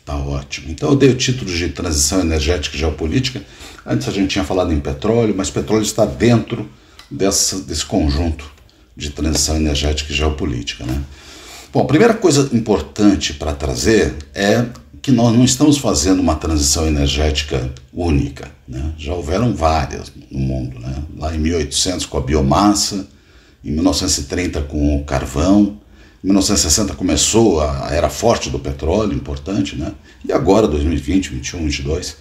Tá ótimo. Então eu dei o título de transição energética e geopolítica. Antes a gente tinha falado em petróleo, mas petróleo está dentro desse conjunto de transição energética e geopolítica, né? Bom, a primeira coisa importante para trazer é que nós não estamos fazendo uma transição energética única, né? Já houveram várias no mundo, né? Lá em 1800 com a biomassa, em 1930 com o carvão, em 1960 começou a era forte do petróleo, importante, né? E agora, 2020, 21, 22,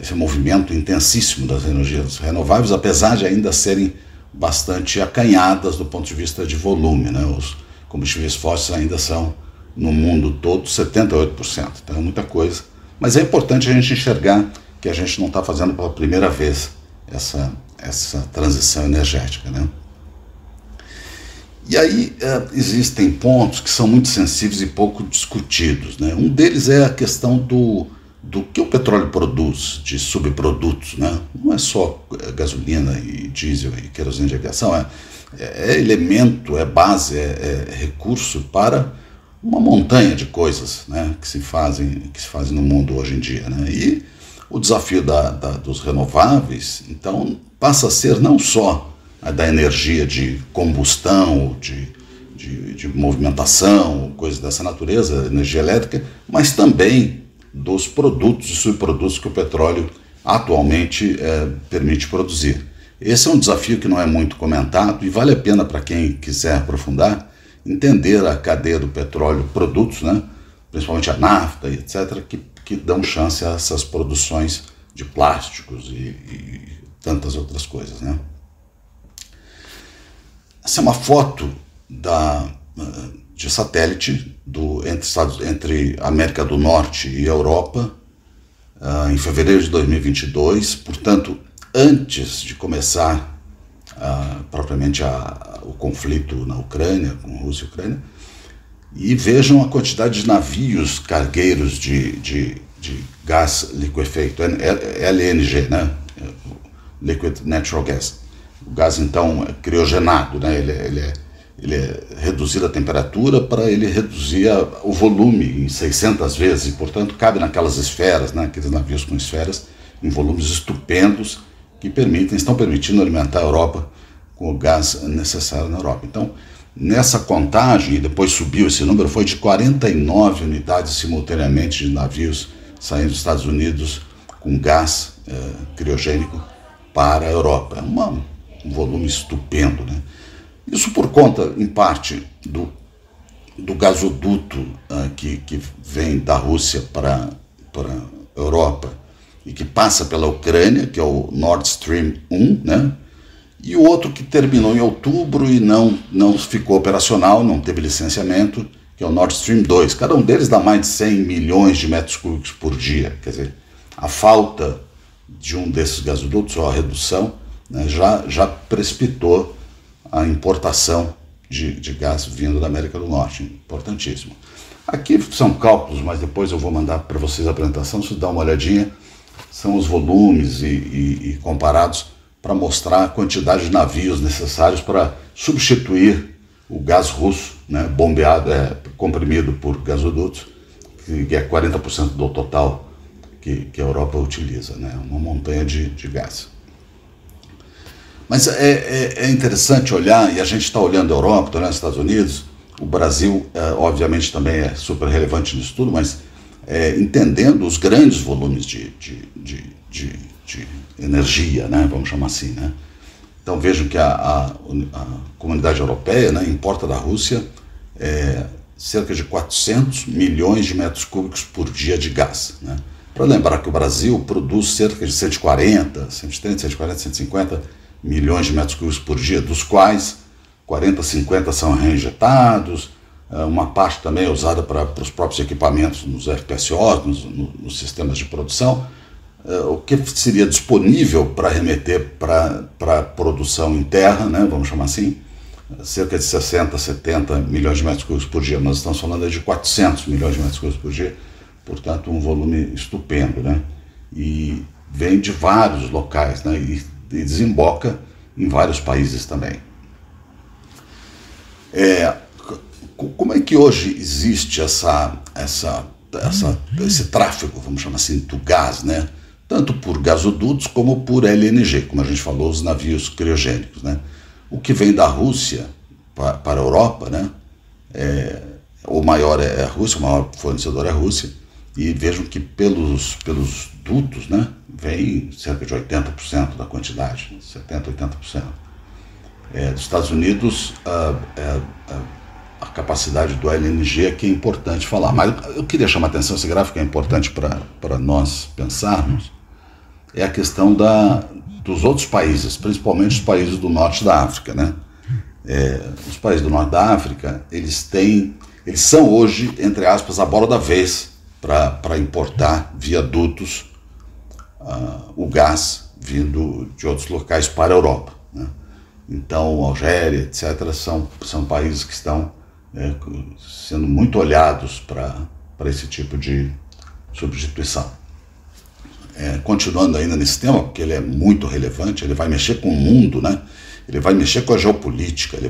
esse movimento intensíssimo das energias renováveis, apesar de ainda serem bastante acanhadas do ponto de vista de volume, né? Os combustíveis fósseis ainda são, no mundo todo, 78%, então é muita coisa. Mas é importante a gente enxergar que a gente não está fazendo pela primeira vez essa transição energética, né? E aí existem pontos que são muito sensíveis e pouco discutidos, né? Um deles é a questão do que o petróleo produz de subprodutos, né? Não é só gasolina e diesel e querosene de aviação, é elemento, é base, é recurso para uma montanha de coisas, né, que se fazem no mundo hoje em dia, né? E o desafio dos renováveis, então, passa a ser não só a da energia de combustão, de movimentação, coisas dessa natureza, energia elétrica, mas também dos produtos e subprodutos que o petróleo atualmente permite produzir. Esse é um desafio que não é muito comentado e vale a pena para quem quiser aprofundar entender a cadeia do petróleo, produtos, né, principalmente a nafta, etc., que dão chance a essas produções de plásticos e tantas outras coisas, né? Essa é uma foto de satélite entre América do Norte e Europa, em fevereiro de 2022, portanto, antes de começar propriamente o conflito na Ucrânia, com Rússia e Ucrânia, e vejam a quantidade de navios cargueiros de gás liquefeito, LNG, né? Liquid Natural Gas. O gás, então, é criogenado, né? Ele é reduzido a temperatura para ele reduzir o volume em 600 vezes, e, portanto, cabe naquelas esferas, né? Aqueles navios com esferas, em volumes estupendos, que estão permitindo alimentar a Europa com o gás necessário na Europa. Então, nessa contagem, e depois subiu esse número, foi de 49 unidades simultaneamente de navios saindo dos Estados Unidos com gás criogênico para a Europa. É um volume estupendo, né? Isso por conta, em parte, do gasoduto que vem da Rússia para a Europa e que passa pela Ucrânia, que é o Nord Stream 1, né? E o outro que terminou em outubro e não ficou operacional, não teve licenciamento, que é o Nord Stream 2. Cada um deles dá mais de 100 milhões de metros cúbicos por dia. Quer dizer, a falta de um desses gasodutos, ou a redução, né, já precipitou a importação de gás vindo da América do Norte. Importantíssimo. Aqui são cálculos, mas depois eu vou mandar para vocês a apresentação, se dá uma olhadinha. São os volumes e comparados para mostrar a quantidade de navios necessários para substituir o gás russo, né, bombeado, comprimido por gasodutos, que é 40% do total que a Europa utiliza, né, uma montanha de gás. Mas é interessante olhar, e a gente está olhando a Europa, está olhando os Estados Unidos, o Brasil, obviamente, também é super relevante nisso tudo, mas entendendo os grandes volumes de energia, né, vamos chamar assim, né? Então vejam que a comunidade europeia, né, importa da Rússia cerca de 400 milhões de metros cúbicos por dia de gás, né? Para lembrar que o Brasil produz cerca de 140, 150 milhões de metros cúbicos por dia, dos quais 40, 50 são reinjetados, uma parte também é usada para os próprios equipamentos nos FPSOs, nos sistemas de produção. O que seria disponível para remeter para a produção em terra, né, vamos chamar assim, cerca de 60, 70 milhões de metros cúbicos por dia. Nós estamos falando de 400 milhões de metros cúbicos por dia, portanto um volume estupendo, né? E vem de vários locais, né, e desemboca em vários países também. Como é que hoje existe esse tráfego, vamos chamar assim, do gás, né? Tanto por gasodutos como por LNG, como a gente falou, os navios criogênicos, né? O que vem da Rússia para a Europa, né? O maior é a Rússia, o maior fornecedor é a Rússia, e vejam que pelos dutos, né, vem cerca de 80% da quantidade, 70%, 80%. Dos Estados Unidos, a capacidade do LNG é que é importante falar. Mas eu queria chamar a atenção, esse gráfico é importante para nós pensarmos, é a questão dos outros países, principalmente os países do norte da África, né? Os países do norte da África, eles são hoje, entre aspas, a bola da vez para importar via dutos o gás vindo de outros locais para a Europa, né? Então, Algéria, etc., são países que estão sendo muito olhados para esse tipo de substituição. Continuando ainda nesse tema, porque ele é muito relevante, ele vai mexer com o mundo, né? Ele vai mexer com a geopolítica, ele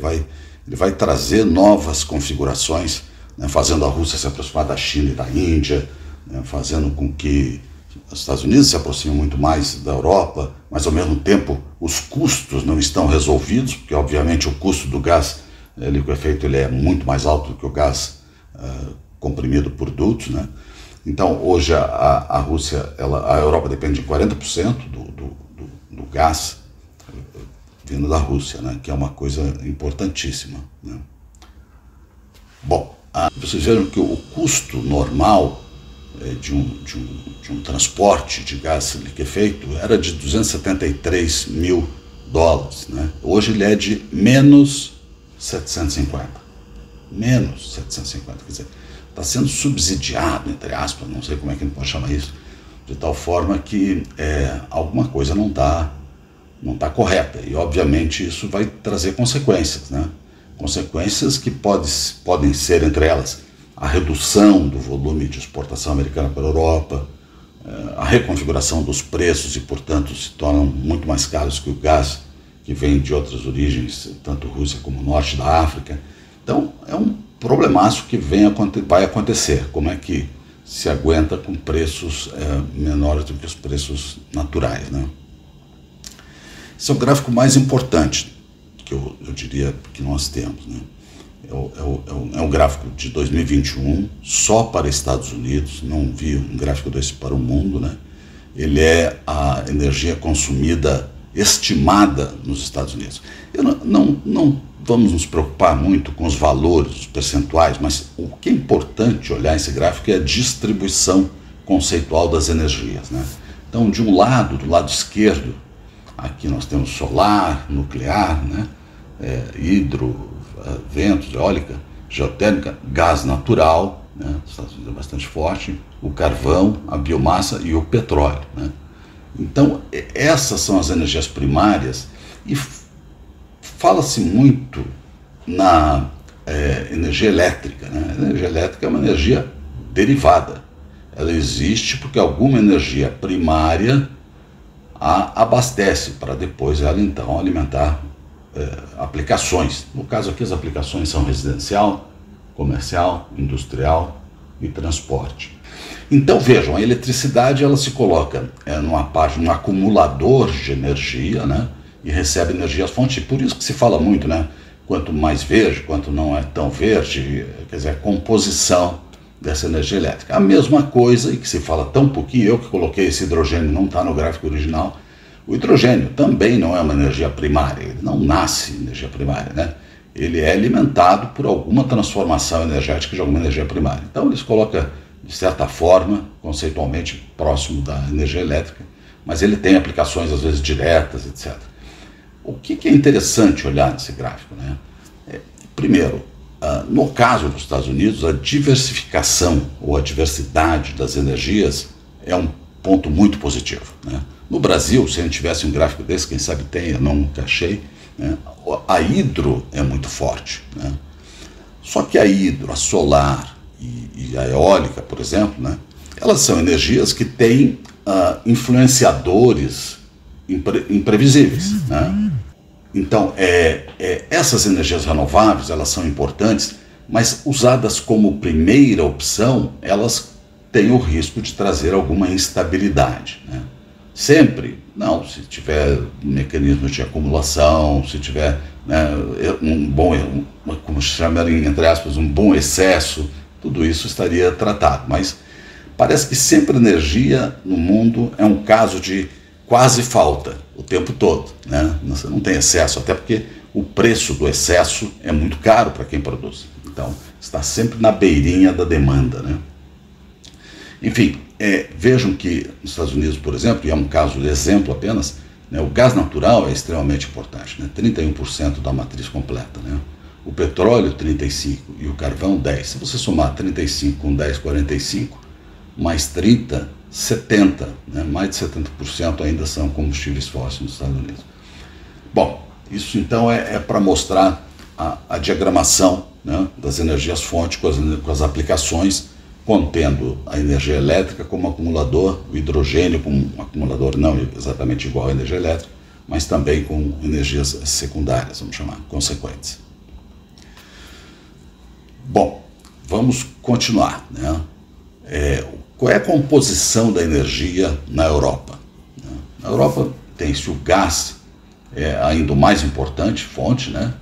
vai trazer novas configurações, né? Fazendo a Rússia se aproximar da China e da Índia, né? Fazendo com que os Estados Unidos se aproximem muito mais da Europa, mas ao mesmo tempo os custos não estão resolvidos, porque obviamente o custo do gás liquefeito ele é muito mais alto do que o gás comprimido por dutos, né? Então hoje a Rússia, a Europa depende de 40% do gás vindo da Rússia, né? Que é uma coisa importantíssima, né? Bom, vocês viram que o custo normal de um transporte de gás liquefeito era de $273 mil, né? Hoje ele é de menos 750. Menos 750, quer dizer, está sendo subsidiado, entre aspas, não sei como é que a gente pode chamar isso, de tal forma que alguma coisa não tá correta. E obviamente isso vai trazer consequências, né? Consequências que podem ser, entre elas, a redução do volume de exportação americana para a Europa, a reconfiguração dos preços e, portanto, se tornam muito mais caros que o gás que vem de outras origens, tanto Rússia como Norte da África. Então, é um problemaço que vai acontecer. Como é que se aguenta com preços menores do que os preços naturais, né? Esse é o gráfico mais importante que eu diria que nós temos, né? É um gráfico de 2021 só para Estados Unidos, não vi um gráfico desse para o mundo, né? Ele é a energia consumida estimada nos Estados Unidos. Não vamos nos preocupar muito com os valores, os percentuais, mas o que é importante olhar esse gráfico é a distribuição conceitual das energias, né? Então, de um lado, do lado esquerdo, aqui nós temos solar, nuclear, né? Hidro, ventos, eólica, geotérmica, gás natural, né? Os Estados Unidos é bastante forte, o carvão, a biomassa e o petróleo, né? Então, essas são as energias primárias e fala-se muito na energia elétrica, né? A energia elétrica é uma energia derivada. Ela existe porque alguma energia primária a abastece para depois ela então alimentar aplicações. No caso aqui as aplicações são residencial, comercial, industrial e transporte. Então vejam, a eletricidade ela se coloca numa parte, num acumulador de energia, né? E recebe energia às fontes. Por isso que se fala muito, né? Quanto mais verde, quanto não é tão verde, quer dizer, a composição dessa energia elétrica. A mesma coisa, e que se fala tão pouquinho, eu que coloquei esse hidrogênio, não está no gráfico original, o hidrogênio também não é uma energia primária, ele não nasce energia primária, né? Ele é alimentado por alguma transformação energética de alguma energia primária. Então ele se coloca, de certa forma, conceitualmente próximo da energia elétrica, mas ele tem aplicações às vezes diretas, etc. O que é interessante olhar nesse gráfico, né? Primeiro, no caso dos Estados Unidos, a diversificação ou a diversidade das energias é um ponto muito positivo, né? No Brasil, se a gente tivesse um gráfico desse, quem sabe tem, eu nunca achei, né? A hidro é muito forte, né? Só que a hidro, a solar e a eólica, por exemplo, né? Elas são energias que têm influenciadores imprevisíveis, né? Então, essas energias renováveis, elas são importantes Mas usadas como primeira opção, elas têm o risco de trazer alguma instabilidade, né? Sempre, não, se tiver mecanismos de acumulação, se tiver, né, como chama entre aspas, um bom excesso, tudo isso estaria tratado. Mas parece que sempre energia no mundo é um caso de quase falta o tempo todo, né? Você não tem excesso, até porque o preço do excesso é muito caro para quem produz. Então, está sempre na beirinha da demanda, né? Enfim, vejam que nos Estados Unidos, por exemplo, e é um caso de exemplo apenas, né, o gás natural é extremamente importante, né, 31% da matriz completa, né, o petróleo 35% e o carvão 10%. Se você somar 35 com 10, 45, mais 30, 70%, né, mais de 70% ainda são combustíveis fósseis nos Estados Unidos. Bom, isso então é para mostrar a diagramação, né, das energias fontes com as aplicações, contendo a energia elétrica como acumulador, o hidrogênio como um acumulador não exatamente igual à energia elétrica, mas também com energias secundárias, vamos chamar, consequentes. Bom, vamos continuar, né? Qual é a composição da energia na Europa? Na Europa tem-se o gás, ainda o mais importante fonte, né?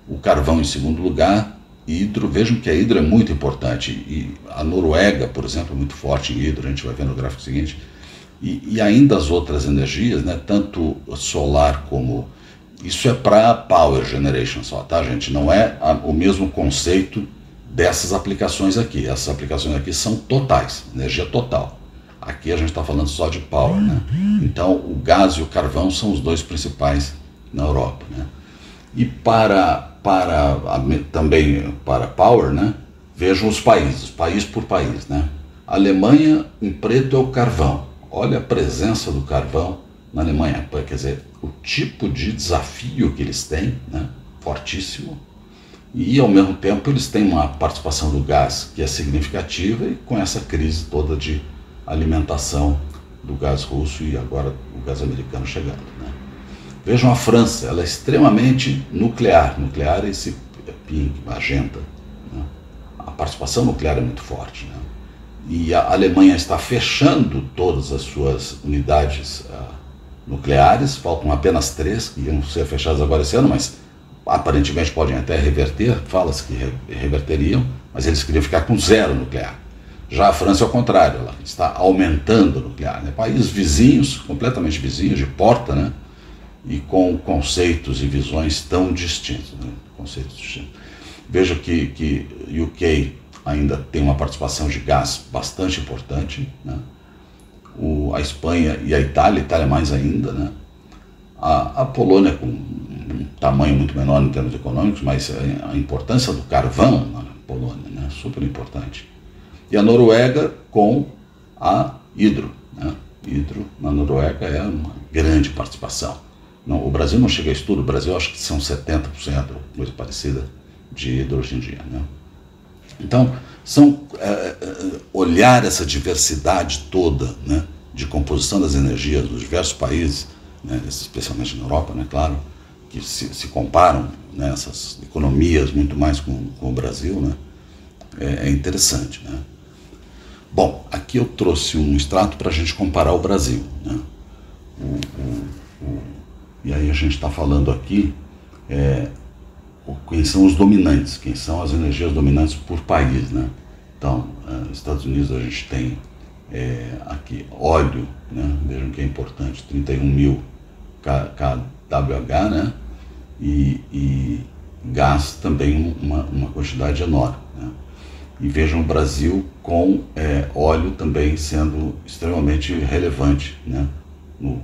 O carvão em segundo lugar, hidro. Vejam que a hidro é muito importante, e a Noruega, por exemplo, é muito forte em hidro, a gente vai ver no gráfico seguinte, e ainda as outras energias, né, tanto solar como... Isso é para power generation só, tá, gente? Não é o mesmo conceito dessas aplicações aqui. Essas aplicações aqui são totais, energia total. Aqui a gente está falando só de power, né? Então o gás e o carvão são os dois principais na Europa, né? E também para power, né? Vejam os países, país por país, né? A Alemanha, em preto, é o carvão. Olha a presença do carvão na Alemanha, quer dizer, o tipo de desafio que eles têm, né? Fortíssimo, e ao mesmo tempo eles têm uma participação do gás que é significativa, e com essa crise toda de alimentação do gás russo e agora o gás americano chegando, né? Vejam a França, ela é extremamente nuclear é esse pink, magenta, né? A participação nuclear é muito forte, né? E a Alemanha está fechando todas as suas unidades nucleares, faltam apenas 3 que iam ser fechadas agora esse ano, mas aparentemente podem até reverter, fala-se que reverteriam, mas eles queriam ficar com 0 nuclear. Já a França é o contrário, ela está aumentando o nuclear, né? Países vizinhos, completamente vizinhos, de porta, né? E com conceitos e visões tão distintos, né? Conceitos distintos. Veja que UK ainda tem uma participação de gás bastante importante, né? A Espanha e a Itália mais ainda, né? A Polônia com um tamanho muito menor em termos econômicos, mas a importância do carvão na Polônia, né? Super importante. E a Noruega com a hidro, né? Hidro na Noruega é uma grande participação. Não, o Brasil não chega a isso tudo, o Brasil acho que são 70%, coisa parecida, de hidro hoje em dia, né? Então, olhar essa diversidade toda, né, de composição das energias dos diversos países, né, especialmente na Europa, né, claro, que se comparam, né, essas economias muito mais com o Brasil, né, é interessante, né? Bom, aqui eu trouxe um extrato para a gente comparar o Brasil, né? E aí a gente está falando aqui quem são os dominantes, quem são as energias dominantes por país, né? Então, nos Estados Unidos a gente tem aqui óleo, né? Vejam que é importante, 31.000 kWh, né? E gás também uma quantidade enorme, né? E vejam o Brasil com óleo também sendo extremamente relevante, né? No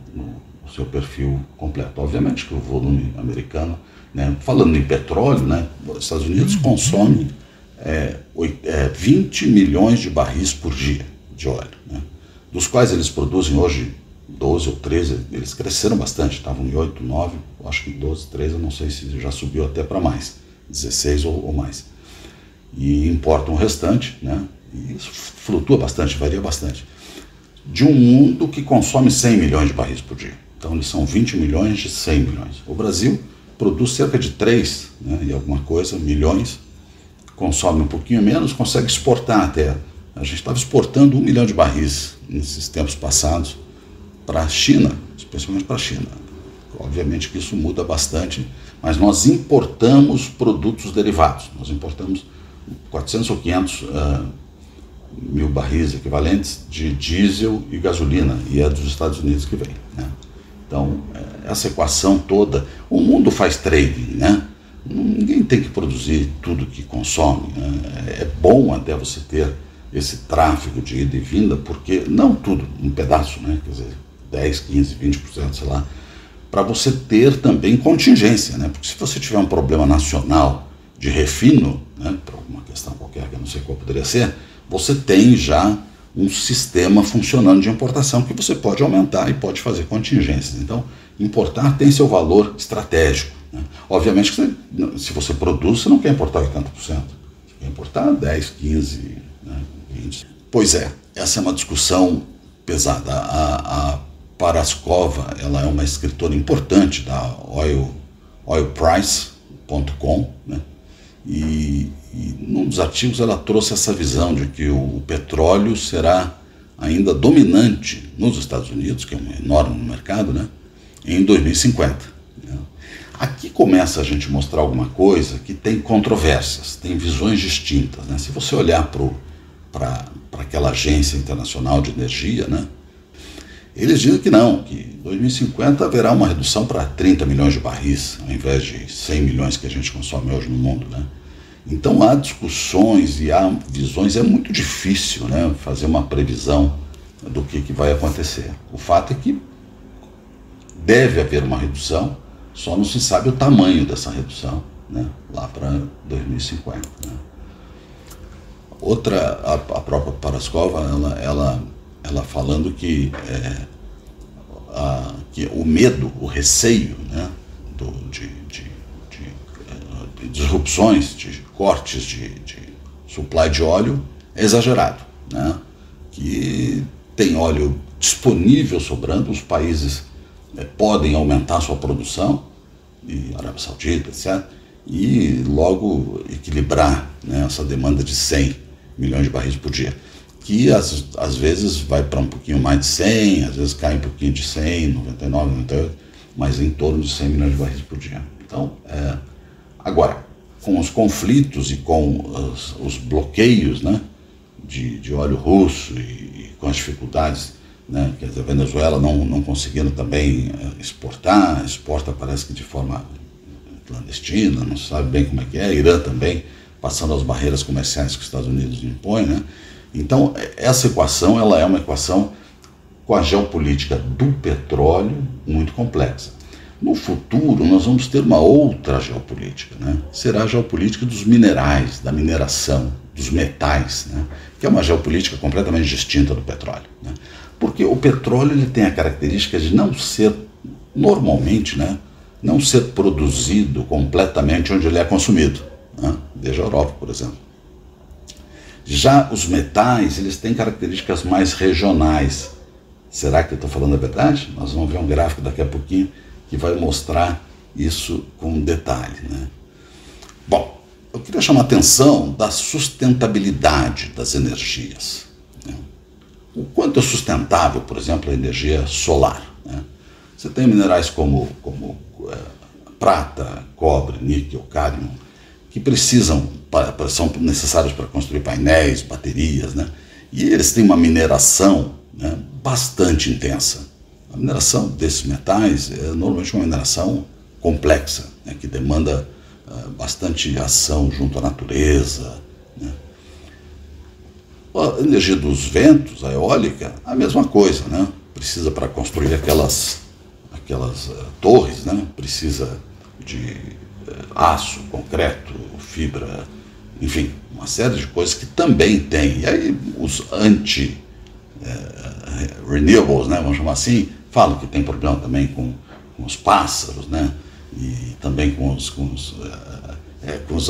seu perfil completo. Obviamente que o volume americano, né, falando em petróleo, né, os Estados Unidos consomem 20 milhões de barris por dia de óleo, né, dos quais eles produzem hoje 12 ou 13, eles cresceram bastante, estavam em 8, 9, acho que 12, 13, eu não sei se já subiu até para mais, 16 ou mais. E importam o restante, né, e isso flutua bastante, varia bastante, de um mundo que consome 100 milhões de barris por dia. Então eles são 20 milhões de 100 milhões. O Brasil produz cerca de 3, né, e alguma coisa, milhões, consome um pouquinho menos, consegue exportar até. A gente estava exportando 1 milhão de barris nesses tempos passados para a China, especialmente para a China. Obviamente que isso muda bastante, mas nós importamos produtos derivados. Nós importamos 400 ou 500 mil barris equivalentes de diesel e gasolina, e é dos Estados Unidos que vem, né? Então, essa equação toda, o mundo faz trading, né? Ninguém tem que produzir tudo que consome, né? É bom até você ter esse tráfego de ida e vinda, porque não tudo, um pedaço, né? Quer dizer, 10, 15, 20%, sei lá, para você ter também contingência, né? Porque se você tiver um problema nacional de refino, né, por alguma questão qualquer, que eu não sei qual poderia ser, você tem já um sistema funcionando de importação que você pode aumentar e pode fazer contingências. Então, importar tem seu valor estratégico, né? Obviamente que se você produz, você não quer importar 80%, você quer importar 10, 15, né, 20%. Pois é, essa é uma discussão pesada. A Paraskova, ela é uma escritora importante da oilprice.com, né? E num dos artigos ela trouxe essa visão de que o petróleo será ainda dominante nos Estados Unidos, que é um enorme mercado, né, em 2050. Né? Aqui começa a gente mostrar alguma coisa que tem controvérsias, tem visões distintas, né? Se você olhar para aquela agência internacional de energia, né, eles dizem que não, que em 2050 haverá uma redução para 30 milhões de barris, ao invés de 100 milhões que a gente consome hoje no mundo, né? Então há discussões e há visões, é muito difícil, né, fazer uma previsão do que vai acontecer. O fato é que deve haver uma redução, só não se sabe o tamanho dessa redução, né, lá para 2050. Né? Outra, a própria Paraskova, ela falando que o medo, o receio, né, de disrupções, de cortes de supply de óleo é exagerado, né? Que tem óleo disponível sobrando, os países podem aumentar sua produção, e Arábia Saudita, etc., e logo equilibrar, né, essa demanda de 100 milhões de barris por dia, que às vezes vai para um pouquinho mais de 100, às vezes cai um pouquinho de 100, 99, 98, mas em torno de 100 milhões de barris por dia. Então, agora, com os conflitos e com os bloqueios, né, de óleo russo e com as dificuldades, né, quer dizer, a Venezuela não conseguindo também exporta parece que de forma clandestina, não se sabe bem como é que é, Irã também passando as barreiras comerciais que os Estados Unidos impõem, né? Então, essa equação, ela é uma equação com a geopolítica do petróleo muito complexa. No futuro, nós vamos ter uma outra geopolítica, né? Será a geopolítica dos minerais, da mineração, dos metais, né? Que é uma geopolítica completamente distinta do petróleo, né? Porque o petróleo ele tem a característica de não ser, normalmente, né, não ser produzido completamente onde ele é consumido, né? Veja a Europa, por exemplo. Já os metais, eles têm características mais regionais. Será que eu estou falando a verdade? Nós vamos ver um gráfico daqui a pouquinho que vai mostrar isso com detalhe, né? Bom, eu queria chamar a atenção da sustentabilidade das energias, né? O quanto é sustentável, por exemplo, a energia solar, né? Você tem minerais como prata, cobre, níquel, cádmio, que são necessários para construir painéis, baterias, né? E eles têm uma mineração, né, bastante intensa. A mineração desses metais é normalmente uma mineração complexa, né, que demanda bastante ação junto à natureza, né? A energia dos ventos, a eólica, a mesma coisa, né? Precisa para construir aquelas torres, né? Precisa de aço, concreto, fibra, enfim, uma série de coisas que também tem. E aí os anti-renewables, né, vamos chamar assim, falam que tem problema também com os pássaros, né, e também com os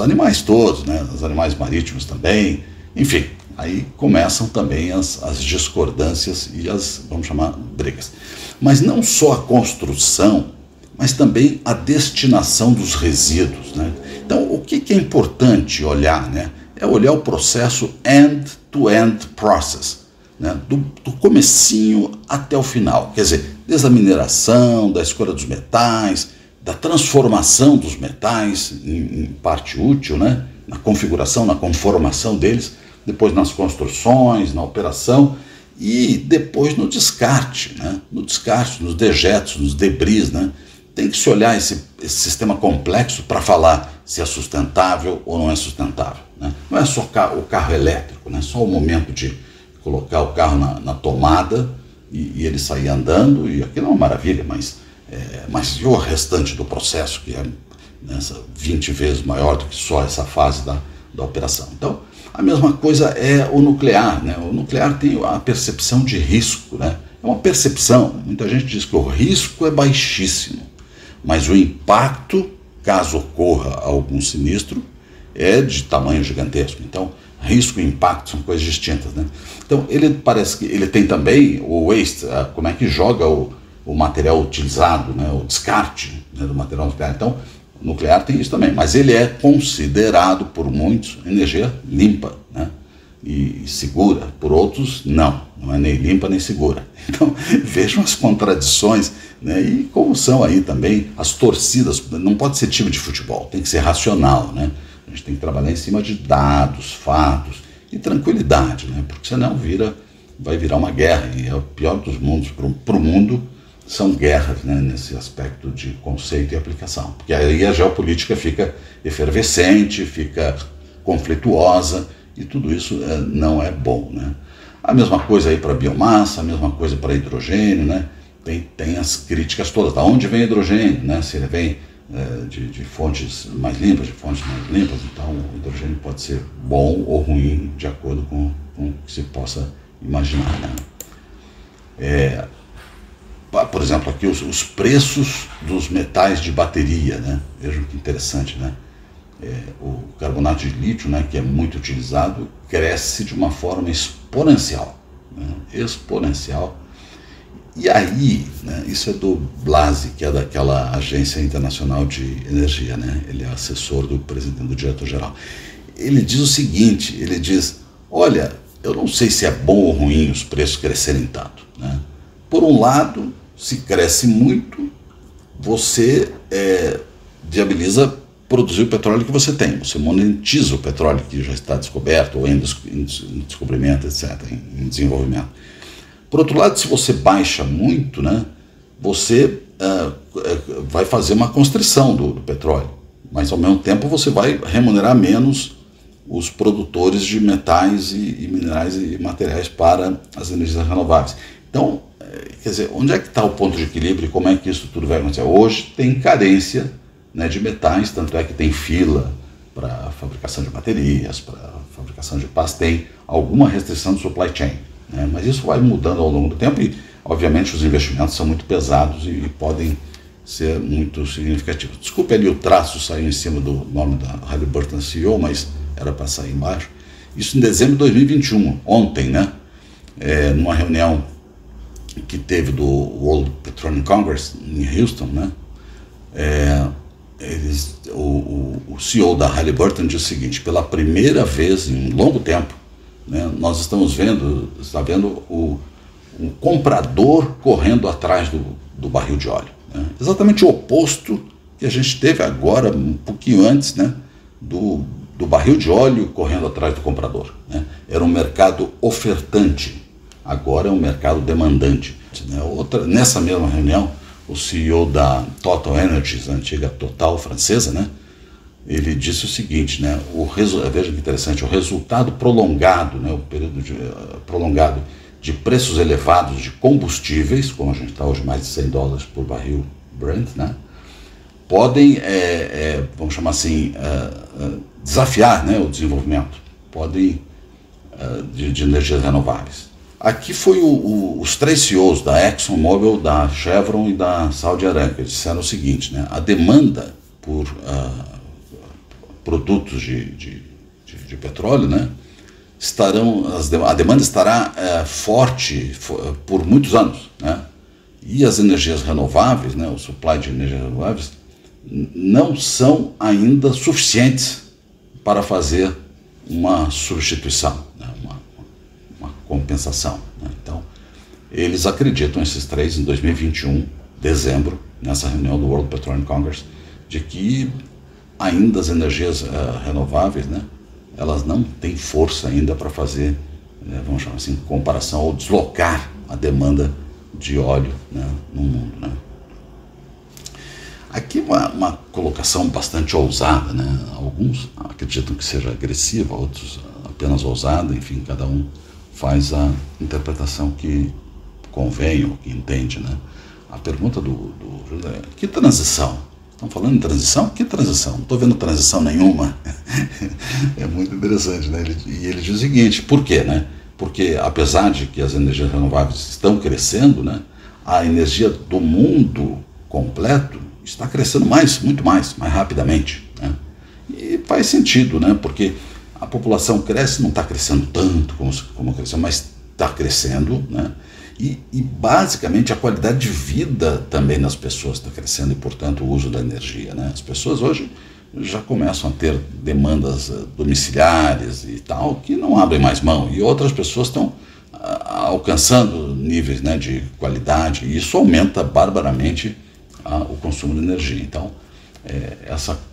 animais todos, né, os animais marítimos também. Enfim, aí começam também as discordâncias e vamos chamar, brigas. Mas não só a construção, mas também a destinação dos resíduos, né? Então, o que é importante olhar, né? é olhar o processo end-to-end process, né? do comecinho até o final, quer dizer, desde a mineração, da escolha dos metais, da transformação dos metais em parte útil, né? Na configuração, na conformação deles, depois nas construções, na operação e depois no descarte, né? No descarte, nos dejetos, nos debris, né? Tem que se olhar esse sistema complexo para falar se é sustentável ou não é sustentável, né? Não é só o carro elétrico, né? Só o momento de colocar o carro na tomada e ele sair andando, e aquilo é uma maravilha, mas e o restante do processo, que é 20 vezes maior do que só essa fase da operação. Então, a mesma coisa é o nuclear, né? O nuclear tem a percepção de risco, né? É uma percepção, muita gente diz que o risco é baixíssimo, mas o impacto, caso ocorra algum sinistro, é de tamanho gigantesco. Então, risco e impacto são coisas distintas, né? Então, ele parece que ele tem também o waste, como é que joga o material utilizado, né? O descarte, né, do material nuclear. Então, o nuclear tem isso também, mas ele é considerado por muitos energia limpa, né? E segura, por outros não é nem limpa nem segura. Então vejam as contradições, né? E como são aí também as torcidas. Não pode ser time de futebol, tem que ser racional, né? A gente tem que trabalhar em cima de dados, fatos e tranquilidade, né? Porque senão vai virar uma guerra, e é o pior dos mundos para o mundo. São guerras, né, nesse aspecto de conceito e aplicação, porque aí a geopolítica fica efervescente, fica conflituosa, e tudo isso não é bom, né? A mesma coisa aí para biomassa, a mesma coisa para hidrogênio, né? Tem as críticas todas. Da onde vem hidrogênio, né? Se ele vem de fontes mais limpas, então o hidrogênio pode ser bom ou ruim, de acordo com o que se possa imaginar, né? Por exemplo, aqui os preços dos metais de bateria, né? Vejam que interessante, né? O carbonato de lítio, né, que é muito utilizado, cresce de uma forma exponencial, né? Exponencial. E aí, né, isso é do Blasi, que é daquela Agência Internacional de Energia, né? Ele é assessor do presidente, do diretor-geral. Ele diz o seguinte, ele diz, olha, eu não sei se é bom ou ruim os preços crescerem tanto, né? Por um lado, se cresce muito, você viabiliza produzir o petróleo que você tem, você monetiza o petróleo que já está descoberto ou em descobrimento, etc., em desenvolvimento. Por outro lado, se você baixa muito, né, você vai fazer uma constrição do petróleo, mas ao mesmo tempo você vai remunerar menos os produtores de metais e minerais e materiais para as energias renováveis. Então, quer dizer, onde é que está o ponto de equilíbrio e como é que isso tudo vai acontecer? Hoje tem carência, né, de metais, tanto é que tem fila para a fabricação de baterias, para a fabricação de pás, tem alguma restrição de supply chain, né? Mas isso vai mudando ao longo do tempo e, obviamente, os investimentos são muito pesados e podem ser muito significativos. Desculpe ali, o traço saiu em cima do nome da Halliburton CEO, mas era para sair embaixo. Isso em dezembro de 2021, ontem, né? Numa reunião que teve do World Petroleum Congress em Houston, né? O CEO da Halliburton disse o seguinte: pela primeira vez em um longo tempo, né, nós está vendo o comprador correndo atrás do barril de óleo, né? Exatamente o oposto que a gente teve agora, um pouquinho antes, né, do barril de óleo correndo atrás do comprador, né? Era um mercado ofertante, agora é um mercado demandante, né? Nessa mesma reunião, o CEO da Total Energies, a antiga Total francesa, né, ele disse o seguinte, né, veja que interessante, o resultado prolongado, né, o período prolongado de preços elevados de combustíveis, como a gente está hoje, mais de $100 por barril Brent, né, podem, vamos chamar assim, desafiar, né, o desenvolvimento, podem, de energias renováveis. Aqui foi os três CEOs da ExxonMobil, da Chevron e da Saudi Aramco. Eles disseram o seguinte, né, a demanda por produtos de petróleo, né, a demanda estará forte por muitos anos, né, e as energias renováveis, né, o supply de energias renováveis, não são ainda suficientes para fazer uma substituição, né? uma compensação, né? Então, eles acreditam, esses três, em 2021, dezembro, nessa reunião do World Petroleum Congress, de que ainda as energias renováveis, né, elas não têm força ainda para fazer, vamos chamar assim, comparação ou deslocar a demanda de óleo, né, no mundo, né. Aqui uma colocação bastante ousada, né? Alguns acreditam que seja agressiva, outros apenas ousada, enfim, cada um faz a interpretação que convém ou que entende, né? A pergunta do José: que transição? Estão falando em transição? Que transição? Não estou vendo transição nenhuma. É muito interessante, né? E ele diz o seguinte: por quê, né? Porque apesar de que as energias renováveis estão crescendo, né, a energia do mundo completo está crescendo muito mais rapidamente, né? E faz sentido, né? Porque a população cresce, não está crescendo tanto como cresceu, mas está crescendo, né? E basicamente a qualidade de vida também das pessoas está crescendo e, portanto, o uso da energia, né? As pessoas hoje já começam a ter demandas domiciliares e tal, que não abrem mais mão, e outras pessoas estão alcançando níveis, né, de qualidade, e isso aumenta barbaramente o consumo de energia. Então,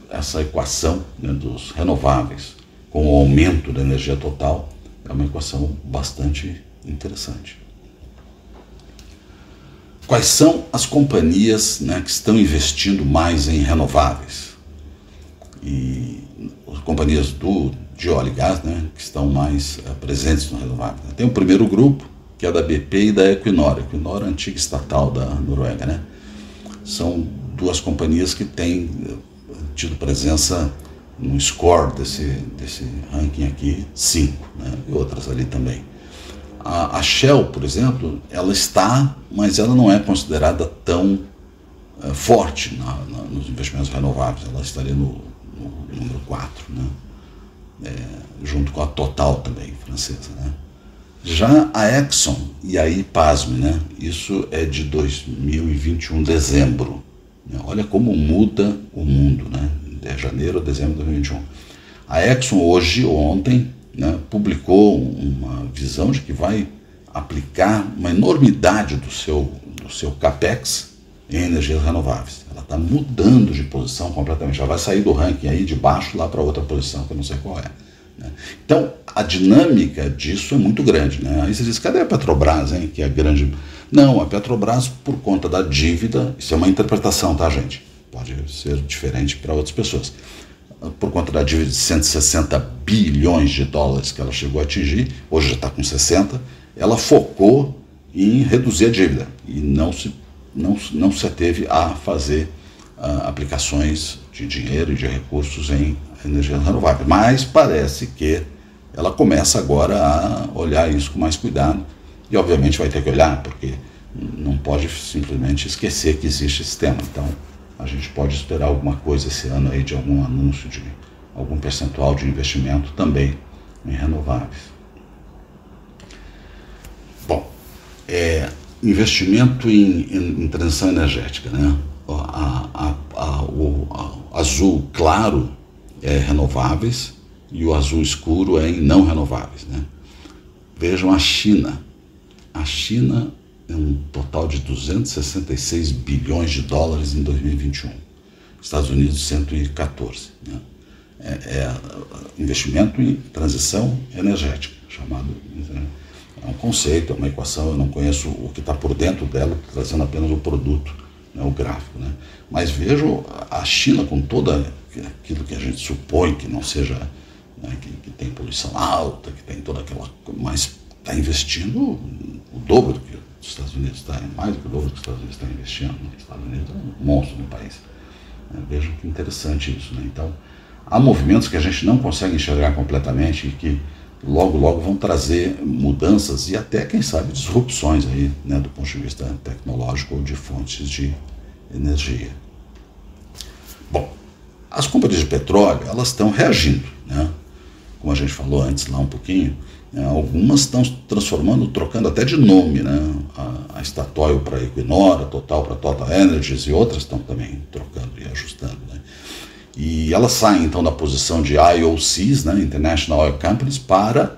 essa equação, né, dos renováveis com o aumento da energia total é uma equação bastante interessante. Quais são as companhias, né, que estão investindo mais em renováveis? E as companhias de óleo e gás, né, que estão mais presentes no renovável. Tem o primeiro grupo, que é da BP e da Equinor. Equinor é a antiga estatal da Noruega, né? São duas companhias que têm tido presença no score desse ranking aqui, 5, né? E outras ali também. A Shell, por exemplo, ela está, mas ela não é considerada tão forte nos investimentos renováveis. Ela estaria no número 4, né? Junto com a Total também, francesa, né? Já a Exxon, e aí pasme, né? Isso é de 2021, dezembro. Olha como muda o mundo, né? De janeiro a dezembro de 2021. A Exxon ontem, né, publicou uma visão de que vai aplicar uma enormidade do seu capex em energias renováveis. Ela está mudando de posição completamente. Já vai sair do ranking aí de baixo lá para outra posição, que eu não sei qual é. Então, a dinâmica disso é muito grande, né? Aí você diz: cadê a Petrobras, hein, que é grande? Não, a Petrobras, por conta da dívida, isso é uma interpretação, tá, gente? Pode ser diferente para outras pessoas. Por conta da dívida de 160 bilhões de dólares que ela chegou a atingir, hoje já está com 60, ela focou em reduzir a dívida e não se ateve a fazer aplicações de dinheiro e de recursos em energia renovável. Mas parece que ela começa agora a olhar isso com mais cuidado, e obviamente vai ter que olhar, porque não pode simplesmente esquecer que existe esse tema. Então a gente pode esperar alguma coisa esse ano aí, de algum anúncio de algum percentual de investimento também em renováveis. Bom, investimento em transição energética, né? O azul claro é renováveis e o azul escuro é em não renováveis, né? Vejam a China. A China é um total de 266 bilhões de dólares em 2021. Estados Unidos, 114. Né? Investimento em transição energética, chamado. É um conceito, é uma equação, eu não conheço o que está por dentro dela, trazendo apenas o produto, né, o gráfico, né? Mas vejo a China com toda aquilo que a gente supõe que não seja, né, que tem poluição alta, que tem toda aquela, mas está investindo o dobro do que os Estados Unidos está, mais do que o dobro do que os Estados Unidos está investindo. Né? Os Estados Unidos é um monstro no país. Vejam que interessante isso, né? Então, há movimentos que a gente não consegue enxergar completamente e que logo vão trazer mudanças e até, quem sabe, disrupções aí, né, do ponto de vista tecnológico ou de fontes de energia. Bom, as companhias de petróleo, elas estão reagindo, né? Como a gente falou antes lá um pouquinho, né, algumas estão transformando, trocando até de nome, né? A Statoil para Equinor, a Total para Total Energies, e outras estão também trocando e ajustando, né? E elas saem então da posição de IOCs, né, International Oil Companies, para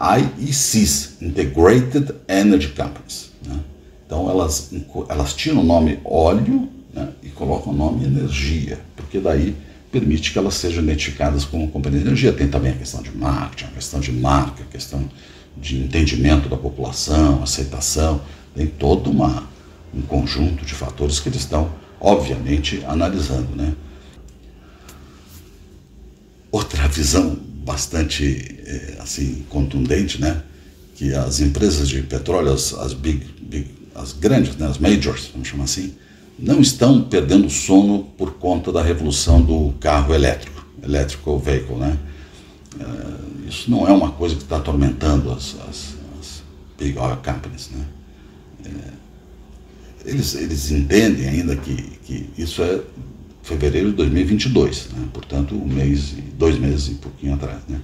IECs, Integrated Energy Companies, né? Então elas tiram o nome óleo, né, e colocam o nome energia, porque daí permite que elas sejam identificadas como companhia de energia. Tem também a questão de marketing, a questão de marca, a questão de entendimento da população, aceitação, tem todo um conjunto de fatores que eles estão, obviamente, analisando, né? Outra visão bastante assim, contundente, né, que as empresas de petróleo, as grandes, né, as majors, vamos chamar assim, não estão perdendo sono por conta da revolução do carro elétrico, electrical vehicle, né? Isso não é uma coisa que está atormentando as big oil companies, né? Eles entendem ainda que isso é fevereiro de 2022, né? Portanto, 2 meses e pouquinho atrás, né?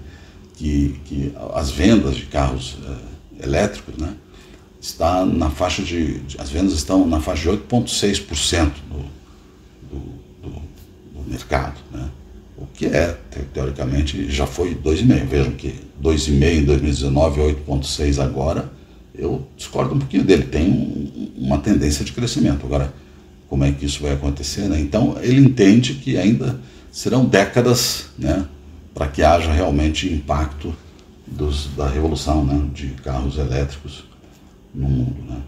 Que as vendas de carros elétricos, né, as vendas estão na faixa de 8,6% do mercado, né? O que teoricamente, já foi 2,5%. Vejam que 2,5% em 2019 e 8,6% agora, eu discordo um pouquinho dele, tem uma tendência de crescimento. Agora, como é que isso vai acontecer, né? Então, ele entende que ainda serão décadas, né, para que haja realmente impacto da revolução, né, de carros elétricos no mundo, né?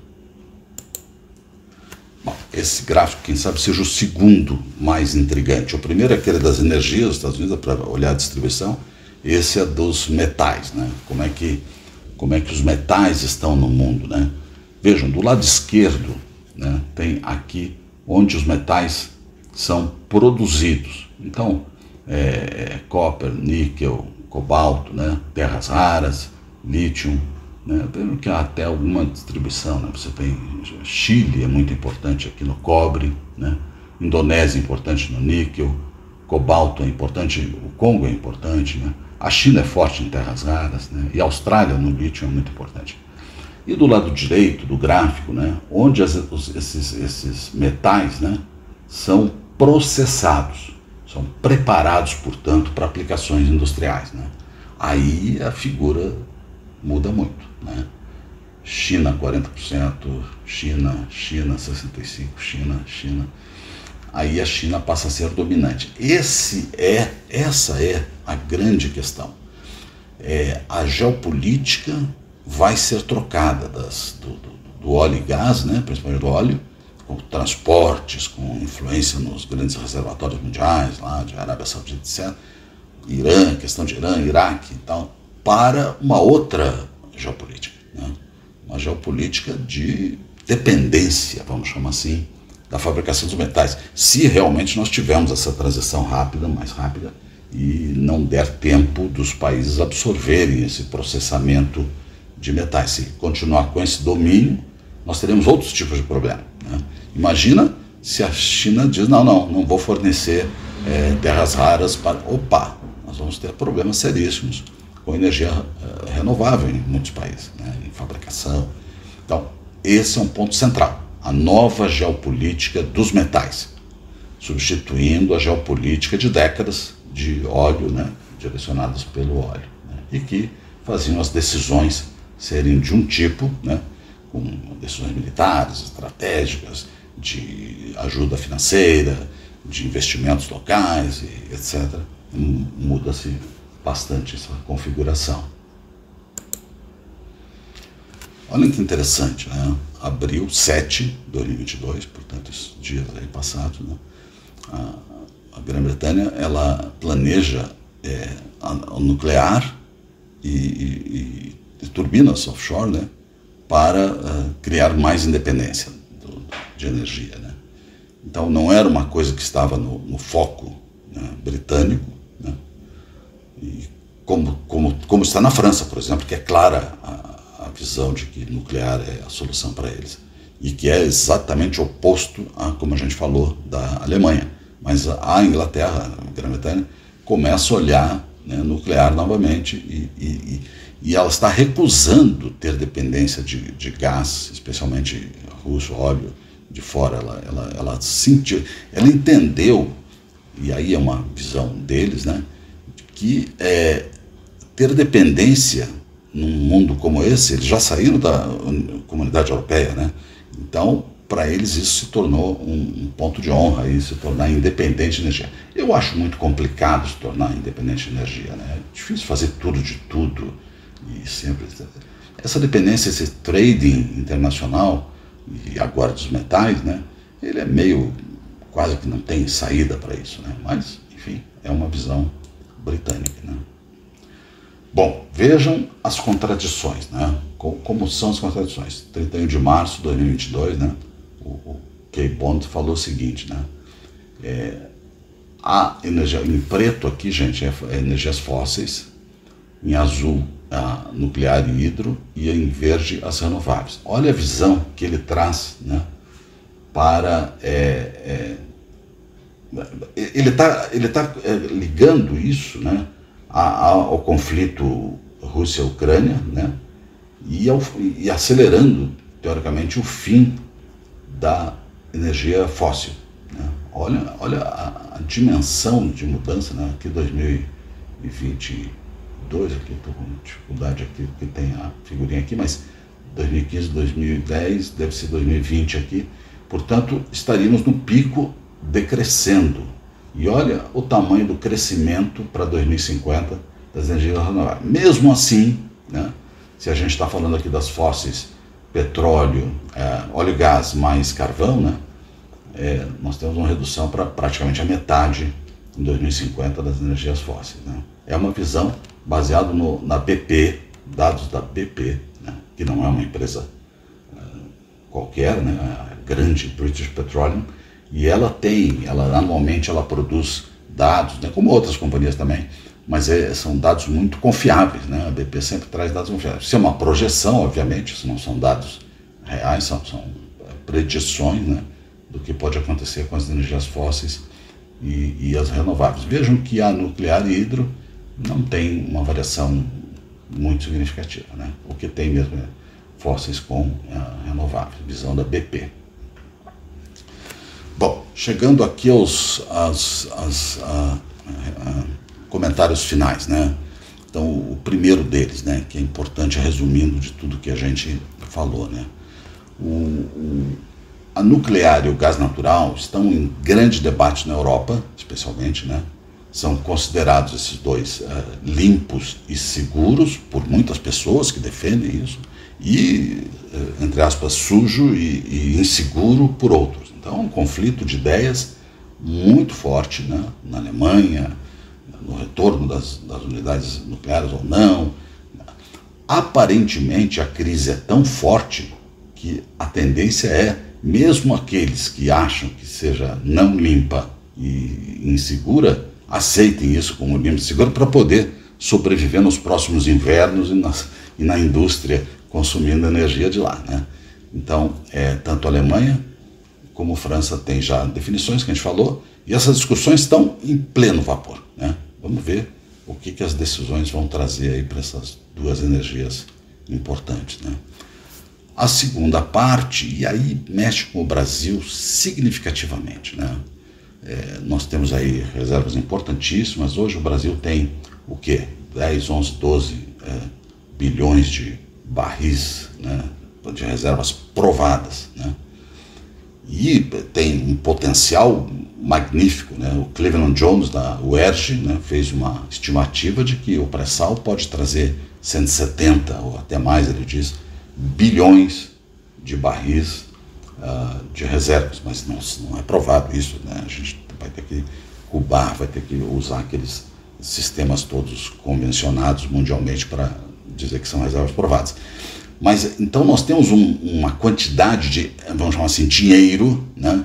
Bom, esse gráfico, quem sabe, seja o segundo mais intrigante. O primeiro é aquele das energias dos Estados Unidos, para olhar a distribuição. Esse é dos metais, né? Como é que os metais estão no mundo, né? Vejam, do lado esquerdo, né, tem aqui onde os metais são produzidos. Então, copper, níquel, cobalto, né, terras raras, lítio, né, que há até alguma distribuição, né? Você tem Chile, é muito importante aqui no cobre, né? Indonésia é importante no níquel, cobalto é importante, o Congo é importante, né? A China é forte em terras raras, né? E a Austrália no lítio é muito importante. E do lado direito do gráfico, né, onde esses metais, né, são processados, são preparados, portanto, para aplicações industriais, né? Aí a figura muda muito, né? China 40%, China 65%, China. Aí a China passa a ser dominante. Essa é a grande questão. A geopolítica vai ser trocada do óleo e gás, né, principalmente do óleo, com transportes, com influência nos grandes reservatórios mundiais, lá de Arábia Saudita, etc., Irã, questão de Irã, Iraque e tal, para uma outra geopolítica, né? Uma geopolítica de dependência, vamos chamar assim, da fabricação dos metais, se realmente nós tivermos essa transição rápida, mais rápida, e não der tempo dos países absorverem esse processamento de metais. Se continuar com esse domínio, nós teremos outros tipos de problema, né? Imagina se a China diz, não vou fornecer terras raras para... Opa, nós vamos ter problemas seríssimos com energia renovável em muitos países, né, em fabricação. Então, esse é um ponto central, a nova geopolítica dos metais, substituindo a geopolítica de décadas de óleo, né, direcionadas pelo óleo, né, e que faziam as decisões serem de um tipo, né, com decisões militares, estratégicas, de ajuda financeira, de investimentos locais, e etc. Muda-se bastante essa configuração. Olha que interessante, né? Abril 7 de 2022, portanto, esses dias aí passados, né? A Grã-Bretanha, ela planeja o nuclear e turbinas offshore, né, para criar mais independência de energia, né? Então não era uma coisa que estava no foco, né, britânico, né? E como está na França, por exemplo, que é clara a visão de que nuclear é a solução para eles, e que é exatamente oposto a, como a gente falou, da Alemanha. Mas a Inglaterra, a Grã-Bretanha, começa a olhar, né, nuclear novamente, e ela está recusando ter dependência de gás, especialmente russo, óleo de fora. Ela sentiu, ela entendeu e aí é uma visão deles, né, que ter dependência num mundo como esse, eles já saíram da Comunidade Europeia, né, então para eles isso se tornou um ponto de honra, aí, se tornar independente de energia. Eu acho muito complicado se tornar independente de energia, né, é difícil fazer tudo de tudo, e sempre essa dependência, esse trading internacional, e agora dos metais, né, ele é meio, quase que não tem saída para isso, né, mas, enfim, é uma visão britânica, né. Bom, vejam as contradições, né, como são as contradições. 31 de março de 2022, né, o Kay Bond falou o seguinte, né, a energia, em preto aqui, gente, é energias fósseis, em azul a nuclear e hidro, e em verde as renováveis. Olha a visão que ele traz, né, para... ele tá ligando isso, né, ao conflito Rússia-Ucrânia, né, e acelerando, teoricamente, o fim da energia fóssil, né. Olha a dimensão de mudança, né, aqui 2022, aqui estou com dificuldade aqui, porque tem a figurinha aqui, mas 2015, 2010, deve ser 2020 aqui, portanto, estaríamos no pico decrescendo. E olha o tamanho do crescimento para 2050 das energias renováveis. Mesmo assim, né, se a gente está falando aqui das fósseis, petróleo, óleo e gás mais carvão, né, nós temos uma redução para praticamente a metade em 2050 das energias fósseis, né. É uma visão baseada na BP, dados da BP, né, que não é uma empresa qualquer, né, a grande British Petroleum, e ela anualmente ela produz dados, né, como outras companhias também, mas são dados muito confiáveis, né, a BP sempre traz dados confiáveis. Isso é uma projeção, obviamente, isso não são dados reais, são predições, né, do que pode acontecer com as energias fósseis e as renováveis. Vejam que a nuclear e hidro não tem uma variação muito significativa, né, o que tem mesmo é fósseis com renováveis, visão da BP. Bom, chegando aqui aos comentários finais, né? Então, o primeiro deles, né, que é importante, resumindo de tudo que a gente falou, né? A nuclear e o gás natural estão em grande debate na Europa, especialmente, né? São considerados esses dois limpos e seguros por muitas pessoas que defendem isso, e, entre aspas, sujo e inseguro por outros. Então, um conflito de ideias muito forte, né, na Alemanha, no retorno das unidades nucleares ou não. Aparentemente, a crise é tão forte que a tendência é, mesmo aqueles que acham que seja não limpa e insegura, aceitem isso como limpa e segura para poder sobreviver nos próximos invernos e na indústria consumindo energia de lá, né? Então, tanto a Alemanha como a França tem já definições que a gente falou, e essas discussões estão em pleno vapor, né? Vamos ver o que as decisões vão trazer aí para essas duas energias importantes, né? A segunda parte, e aí mexe com o Brasil significativamente, né? Nós temos aí reservas importantíssimas. Hoje o Brasil tem o quê? 10, 11, 12 bilhões de barris, né, de reservas provadas, né? E tem um potencial magnífico, né? O Cleveland Jones, da UERJ, né, fez uma estimativa de que o pré-sal pode trazer 170 ou até mais, ele diz, bilhões de barris de reservas, mas não é provado isso, né? A gente vai ter que cubar, vai ter que usar aqueles sistemas todos convencionados mundialmente para dizer que são reservas provadas. Mas então nós temos uma quantidade de, vamos chamar assim, dinheiro, né,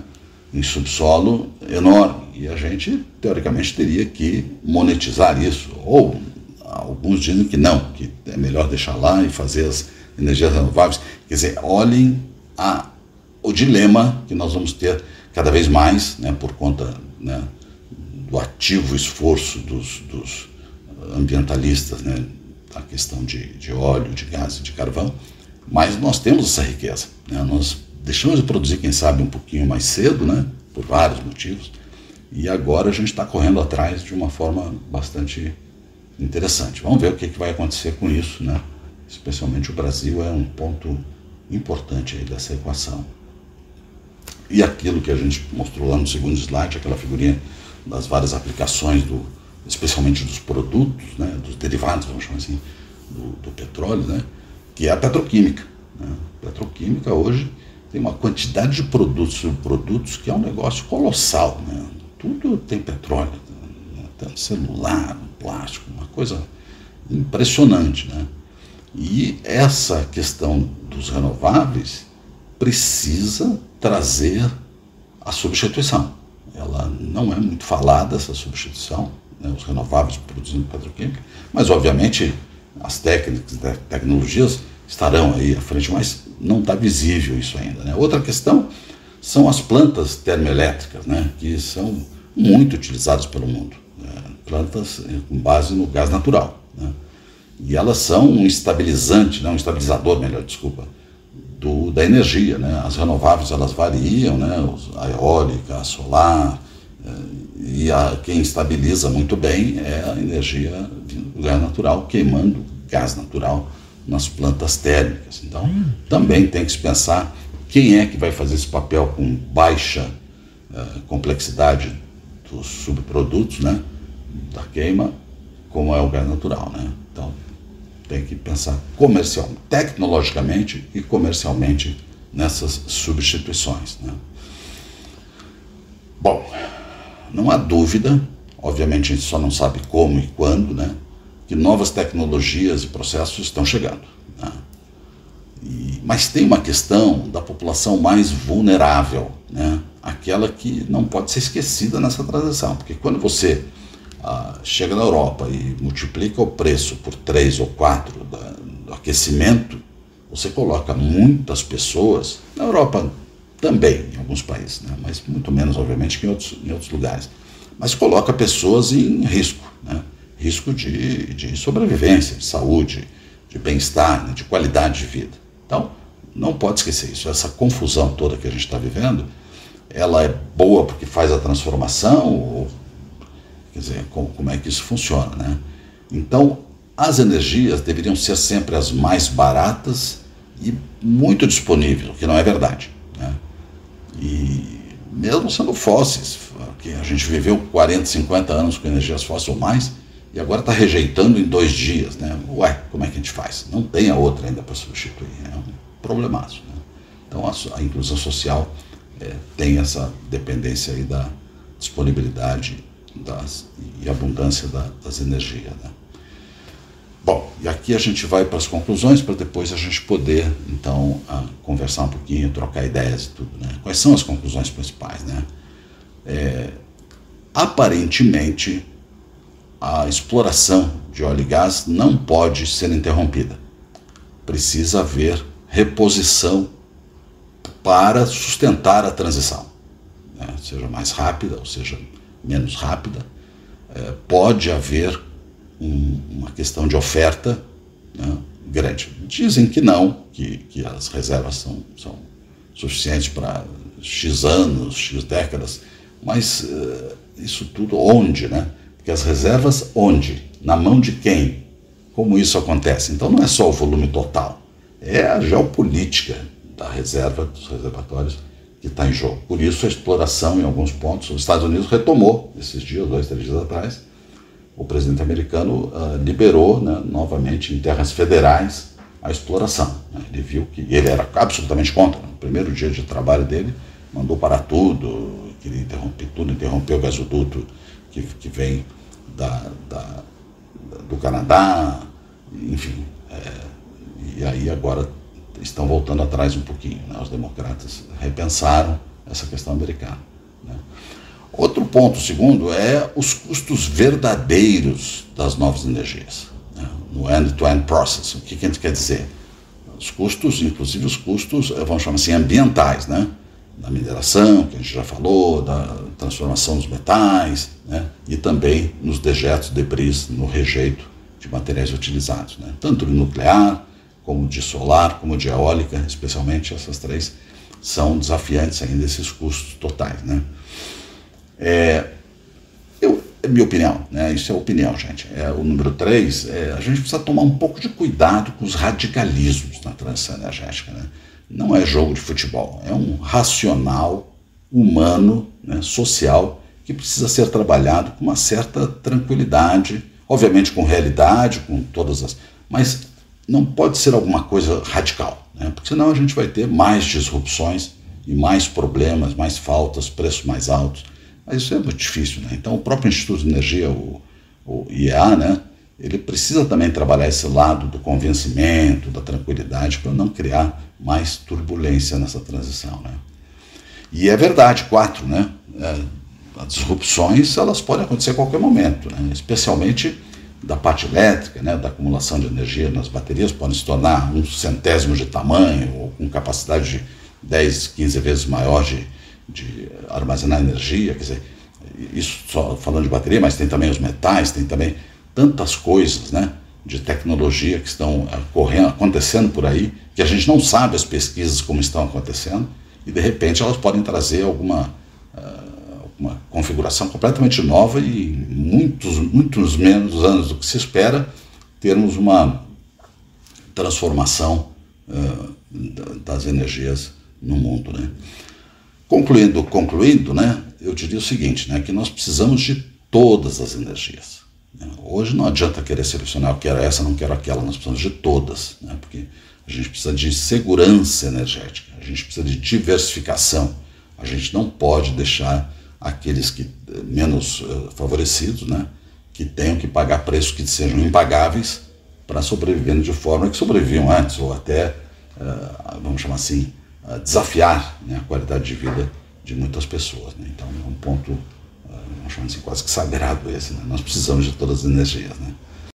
em subsolo enorme, e a gente teoricamente teria que monetizar isso, ou alguns dizem que não, que é melhor deixar lá e fazer as energias renováveis. Quer dizer, olhem o dilema que nós vamos ter cada vez mais, né, por conta, né, do ativo esforço dos ambientalistas, né, a questão de óleo, de gás e de carvão, mas nós temos essa riqueza, né? Nós deixamos de produzir, quem sabe, um pouquinho mais cedo, né? Por vários motivos, E agora a gente está correndo atrás de uma forma bastante interessante. Vamos ver o que vai acontecer com isso, né? Especialmente o Brasil é um ponto importante aí dessa equação. E aquilo que a gente mostrou lá no segundo slide, aquela figurinha das várias aplicações, especialmente dos produtos, né, dos derivados, vamos chamar assim, do petróleo, né, que é a petroquímica. Né? A petroquímica hoje tem uma quantidade de produtos, subprodutos, que é um negócio colossal. Né? Tudo tem petróleo, né? Tem celular, plástico, uma coisa impressionante. Né? E essa questão dos renováveis precisa trazer a substituição. Ela não é muito falada, essa substituição, né, os renováveis produzindo petroquímica, mas obviamente as técnicas, tecnologias estarão aí à frente, mas não está visível isso ainda. Né? Outra questão são as plantas termoelétricas, né, que são muito utilizadas pelo mundo, né, plantas com base no gás natural. Né? E elas são um estabilizante, né, um estabilizador, melhor, desculpa, da energia. Né? As renováveis elas variam, né? A eólica, a solar, e quem estabiliza muito bem é a energia do gás natural, queimando gás natural nas plantas térmicas. Então, também tem que se pensar quem é que vai fazer esse papel com baixa complexidade dos subprodutos, né? Da queima, como é o gás natural. Né? Então, tem que pensar tecnologicamente e comercialmente nessas substituições. Né? Bom, não há dúvida, obviamente a gente só não sabe como e quando, né, que novas tecnologias e processos estão chegando. Né? Mas tem uma questão da população mais vulnerável, né, aquela que não pode ser esquecida nessa transição, porque quando você chega na Europa e multiplica o preço por 3 ou 4 do aquecimento, você coloca muitas pessoas, na Europa também, em alguns países, né? Mas muito menos, obviamente, que em outros lugares, mas coloca pessoas em risco, né? Risco de sobrevivência, de saúde, de bem-estar, né? De qualidade de vida. Então, não pode esquecer isso. Essa confusão toda que a gente está vivendo, ela é boa porque faz a transformação, quer dizer, como é que isso funciona, né? Então, as energias deveriam ser sempre as mais baratas e muito disponíveis, o que não é verdade, né? E mesmo sendo fósseis, que a gente viveu 40, 50 anos com energias fósseis ou mais, e agora está rejeitando em 2 dias, né? Ué, como é que a gente faz? Não tem a outra ainda para substituir, é um problemaço, né? Então, a inclusão social tem essa dependência aí da disponibilidade e abundância das energias. Né? Bom, e aqui a gente vai para as conclusões para depois a gente poder, então, conversar um pouquinho, trocar ideias e tudo. Né? Quais são as conclusões principais? Né? Aparentemente, a exploração de óleo e gás não pode ser interrompida. Precisa haver reposição para sustentar a transição, né? Seja mais rápida ou seja menos rápida, pode haver uma questão de oferta, né, grande. Dizem que não, que as reservas são suficientes para X anos, X décadas, mas isso tudo onde, né? Porque as reservas onde? Na mão de quem? Como isso acontece? Então não é só o volume total, é a geopolítica da reserva, dos reservatórios, que está em jogo. Por isso a exploração em alguns pontos, os Estados Unidos retomou, esses dias, 2, 3 dias atrás, o presidente americano liberou, né, novamente em terras federais a exploração. Né? Ele viu que ele era absolutamente contra. No primeiro dia de trabalho dele, mandou parar tudo, queria interromper tudo, interrompeu o gasoduto que vem do Canadá, enfim. E aí agora estão voltando atrás um pouquinho, né? Os democratas repensaram essa questão americana, né? Outro ponto, segundo, é os custos verdadeiros das novas energias, né? No end-to-end process. O que a gente quer dizer? Os custos, inclusive os custos, vamos chamar assim, ambientais, né? Da mineração, que a gente já falou, da transformação dos metais, né? E também nos dejetos, debris, no rejeito de materiais utilizados, né? Tanto no nuclear, como de solar, como de eólica, especialmente essas 3 são desafiantes ainda, esses custos totais, né? É minha opinião, né? Isso é opinião, gente. O número 3, a gente precisa tomar um pouco de cuidado com os radicalismos na transição energética, né? Não é jogo de futebol, é um racional humano, né, social, que precisa ser trabalhado com uma certa tranquilidade, obviamente com realidade, com todas as... mas não pode ser alguma coisa radical, né? Porque senão a gente vai ter mais disrupções e mais problemas, mais faltas, preços mais altos. Mas isso é muito difícil, né? Então o próprio Instituto de Energia, o IEA, né, ele precisa também trabalhar esse lado do convencimento, da tranquilidade, para não criar mais turbulência nessa transição, né? E é verdade, 4, né? As disrupções, elas podem acontecer a qualquer momento, né? Especialmente da parte elétrica, né? Da acumulação de energia nas baterias, podem se tornar 1/100º de tamanho, ou com capacidade de 10, 15 vezes maior de armazenar energia. Quer dizer, isso só falando de bateria, mas tem também os metais, tem também tantas coisas, né, de tecnologia que estão acontecendo por aí, que a gente não sabe as pesquisas como estão acontecendo, e de repente elas podem trazer alguma configuração completamente nova e muitos menos anos do que se espera, termos uma transformação das energias no mundo, né? Concluindo, né, eu diria o seguinte, né, que nós precisamos de todas as energias. Hoje não adianta querer selecionar, eu quero essa, não quero aquela, nós precisamos de todas, né, porque a gente precisa de segurança energética, a gente precisa de diversificação, a gente não pode deixar aqueles que menos favorecidos, né, que tenham que pagar preços que sejam impagáveis para sobreviver de forma que sobreviviam antes, ou até, vamos chamar assim, desafiar, né, a qualidade de vida de muitas pessoas, né? Então é um ponto, vamos chamar assim, quase que sagrado esse, né? Nós precisamos de todas as energias, né?